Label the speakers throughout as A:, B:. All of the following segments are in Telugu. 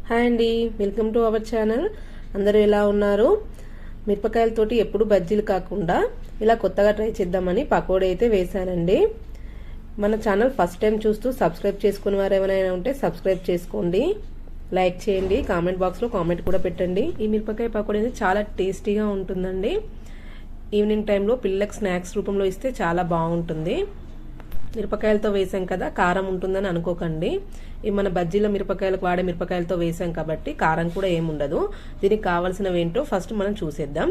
A: హాయ్ అండి, వెల్కమ్ టు అవర్ ఛానల్. అందరూ ఎలా ఉన్నారు? మిరపకాయలతోటి ఎప్పుడు బజ్జీలు కాకుండా ఇలా కొత్తగా ట్రై చేద్దామని పకోడీ అయితే వేశానండి. మన ఛానల్ ఫస్ట్ టైం చూస్తూ సబ్స్క్రైబ్ చేసుకునే వారు ఎవరైనా ఉంటే సబ్స్క్రైబ్ చేసుకోండి, లైక్ చేయండి, కామెంట్ బాక్స్లో కామెంట్ కూడా పెట్టండి. ఈ మిరపకాయ పకోడీ అనేది చాలా టేస్టీగా ఉంటుందండి. ఈవినింగ్ టైంలో పిల్లలకు స్నాక్స్ రూపంలో ఇస్తే చాలా బాగుంటుంది. మిరపకాయలతో వేసాం కదా, కారం ఉంటుందని అనుకోకండి. ఈ మన బజ్జీల మిరపకాయలకు వాడే మిరపకాయలతో వేసాం కాబట్టి కారం కూడా ఏముండదు. దీనికి కావాల్సినవి ఏంటో ఫస్ట్ మనం చూసేద్దాం.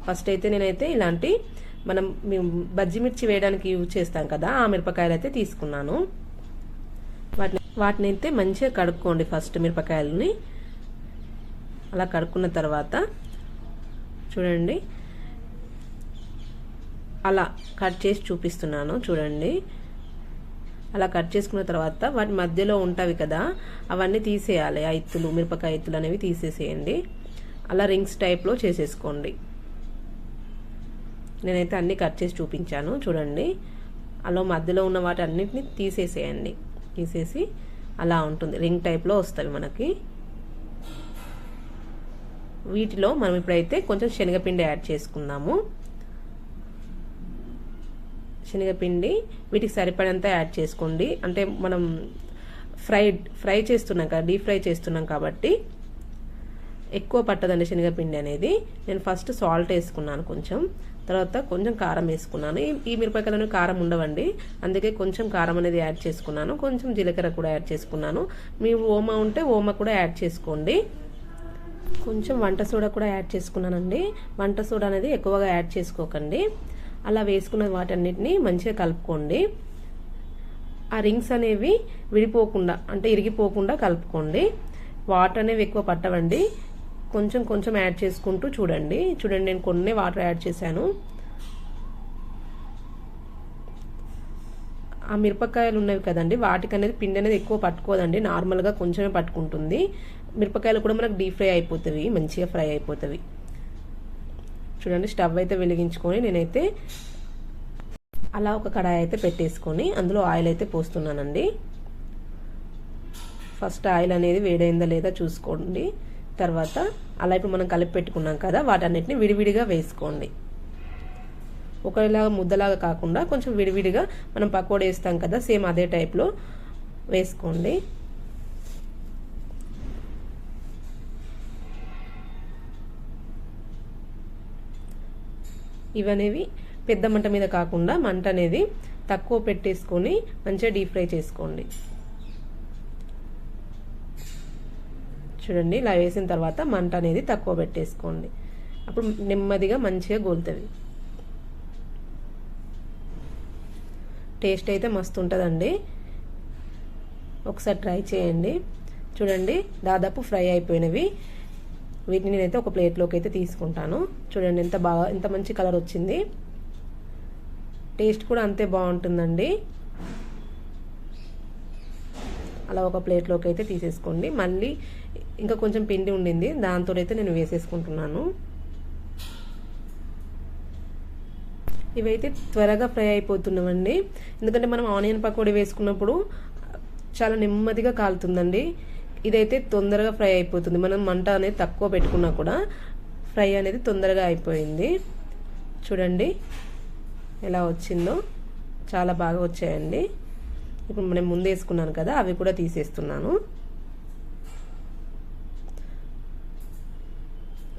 A: ఫస్ట్ అయితే నేనైతే ఇలాంటి మనం బజ్జీ మిర్చి వేయడానికి యూజ్ చేస్తాం కదా, ఆ మిరపకాయలు అయితే తీసుకున్నాను. వాటిని అయితే మంచిగా కడుక్కోండి. ఫస్ట్ మిరపకాయలని అలా కడుక్కున్న తర్వాత చూడండి, అలా కట్ చేసి చూపిస్తున్నాను చూడండి. అలా కట్ చేసుకున్న తర్వాత వాటి మధ్యలో ఉంటవి కదా, అవన్నీ తీసేయాలి. ఐత్తులు, మిరపకాయ ఐత్తులు అనేవి తీసేసేయండి. అలా రింగ్స్ టైప్లో చేసేసుకోండి. నేనైతే అన్నీ కట్ చేసి చూపించాను చూడండి. అలా మధ్యలో ఉన్న వాటి అన్నిటిని తీసేసేయండి. తీసేసి అలా ఉంటుంది, రింగ్ టైప్లో వస్తుంది మనకి. వీటిలో మనం ఇప్పుడైతే కొంచెం శనగపిండి యాడ్ చేసుకుందాము. శనగపిండి వీటికి సరిపడంత యాడ్ చేసుకోండి. అంటే మనం ఫ్రై చేస్తున్నాం కదా, డీప్ ఫ్రై చేస్తున్నాం కాబట్టి ఎక్కువ పట్టదండి శనగపిండి అనేది. నేను ఫస్ట్ సాల్ట్ వేసుకున్నాను కొంచెం, తర్వాత కొంచెం కారం వేసుకున్నాను. ఈ మిరపకాయలను కారం ఉండవండి, అందుకే కొంచెం కారం అనేది యాడ్ చేసుకున్నాను. కొంచెం జీలకర్ర కూడా యాడ్ చేసుకున్నాను. మీ ఓమా ఉంటే ఓమా కూడా యాడ్ చేసుకోండి. కొంచెం వంట సోడా కూడా యాడ్ చేసుకున్నానండి. వంట సోడా అనేది ఎక్కువగా యాడ్ చేసుకోకండి. అలా వేసుకున్న వాటన్నిటిని మంచిగా కలుపుకోండి. ఆ రింగ్స్ అనేవి విడిపోకుండా, అంటే ఇరిగిపోకుండా కలుపుకోండి. వాటర్ అనేవి ఎక్కువ పట్టవండి, కొంచెం కొంచెం యాడ్ చేసుకుంటూ చూడండి. నేను కొన్ని వాటర్ యాడ్ చేశాను. ఆ మిరపకాయలు ఉన్నవి కదండి, వాటికి అనేది పిండి అనేది ఎక్కువ పట్టుకోదండి, నార్మల్గా కొంచెమే పట్టుకుంటుంది. మిరపకాయలు కూడా మనకు డీప్ ఫ్రై అయిపోతుంది, మంచిగా ఫ్రై అయిపోతుంది. చూడండి, స్టవ్ అయితే వెలిగించుకొని నేనైతే అలా ఒక కడాయి అయితే పెట్టేసుకొని అందులో ఆయిల్ అయితే పోస్తున్నానండి. ఫస్ట్ ఆయిల్ అనేది వేడైందా లేదా చూసుకోండి. తర్వాత అలా ఇప్పుడు మనం కలిపి పెట్టుకున్నాం కదా, వాటన్నిటిని విడివిడిగా వేసుకోండి. ఒకలాగా ముద్దలాగా కాకుండా కొంచెం విడివిడిగా మనం పకోడీ వేస్తాం కదా, సేమ్ అదే టైప్లో వేసుకోండి. ఇవనేవి పెద్ద మంట మీద కాకుండా మంట అనేది తక్కువ పెట్టేసుకొని మంచిగా డీప్ ఫ్రై చేసుకోండి. చూడండి, ఇలా వేసిన తర్వాత మంట అనేది తక్కువ పెట్టేసుకోండి. అప్పుడు నెమ్మదిగా మంచిగా గోలుతుంది. టేస్ట్ అయితే మస్తు ఉంటుందండి, ఒకసారి ట్రై చేయండి. చూడండి, దాదాపు ఫ్రై అయిపోయినవి. వీటిని నేనైతే ఒక ప్లేట్లోకి అయితే తీసుకుంటాను. చూడండి ఎంత మంచి కలర్ వచ్చింది. టేస్ట్ కూడా అంతే బాగుంటుందండి. అలా ఒక ప్లేట్లోకి అయితే తీసేసుకోండి. మళ్ళీ ఇంకా కొంచెం పిండి ఉండింది, దాంతో అయితే నేను వేసేసుకుంటున్నాను. ఇవైతే త్వరగా ఫ్రై అయిపోతున్నామండి, ఎందుకంటే మనం ఆనియన్ పకోడీ వేసుకున్నప్పుడు చాలా నెమ్మదిగా కాలుతుందండి. ఇదైతే తొందరగా ఫ్రై అయిపోతుంది. మనం మంట అనేది తక్కువ పెట్టుకున్నా కూడా ఫ్రై అనేది తొందరగా అయిపోయింది. చూడండి ఎలా వచ్చిందో, చాలా బాగా వచ్చాయండి. ఇప్పుడు మనం ముందు వేసుకున్నాను కదా, అవి కూడా తీసేస్తున్నాను.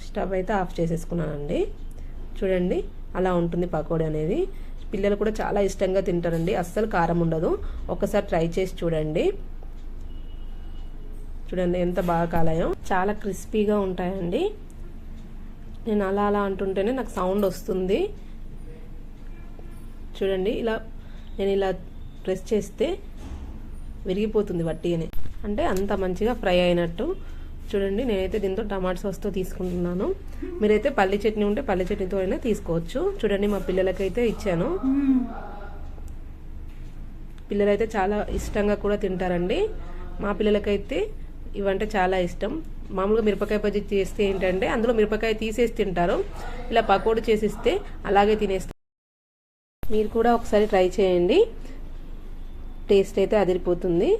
A: స్టవ్ అయితే ఆఫ్ చేసేసుకున్నానండి. చూడండి, అలా ఉంటుంది పకోడీ అనేది. పిల్లలు కూడా చాలా ఇష్టంగా తింటారండి, అస్సలు కారం ఉండదు. ఒకసారి ట్రై చేసి చూడండి. చూడండి ఎంత బాగా కాలాయో, చాలా క్రిస్పీగా ఉంటాయండి. నేను అలా అంటుంటేనే నాకు సౌండ్ వస్తుంది. చూడండి, నేను ఇలా ప్రెస్ చేస్తే విరిగిపోతుంది వట్టిగానే, అంటే అంత మంచిగా ఫ్రై అయినట్టు. చూడండి, నేనైతే దీంతో టమాటా సాస్తో తీసుకుంటున్నాను. మీరైతే పల్లి చట్నీ ఉంటే పల్లి చట్నీతో అయినా తీసుకోవచ్చు. చూడండి, మా పిల్లలకైతే ఇచ్చాను. పిల్లలైతే చాలా ఇష్టంగా కూడా తింటారండి. మా పిల్లలకైతే ఇవంటే చాలా ఇష్టం. మామూలుగా మిరపకాయ బజ్జీ చేస్తే ఏంటంటే అందులో మిరపకాయ తీసేసి తింటారు, ఇలా పకోడీ చేసిస్తే అలాగే తినేస్తారు. మీరు కూడా ఒకసారి ట్రై చేయండి, టేస్ట్ అయితే అదిరిపోతుంది.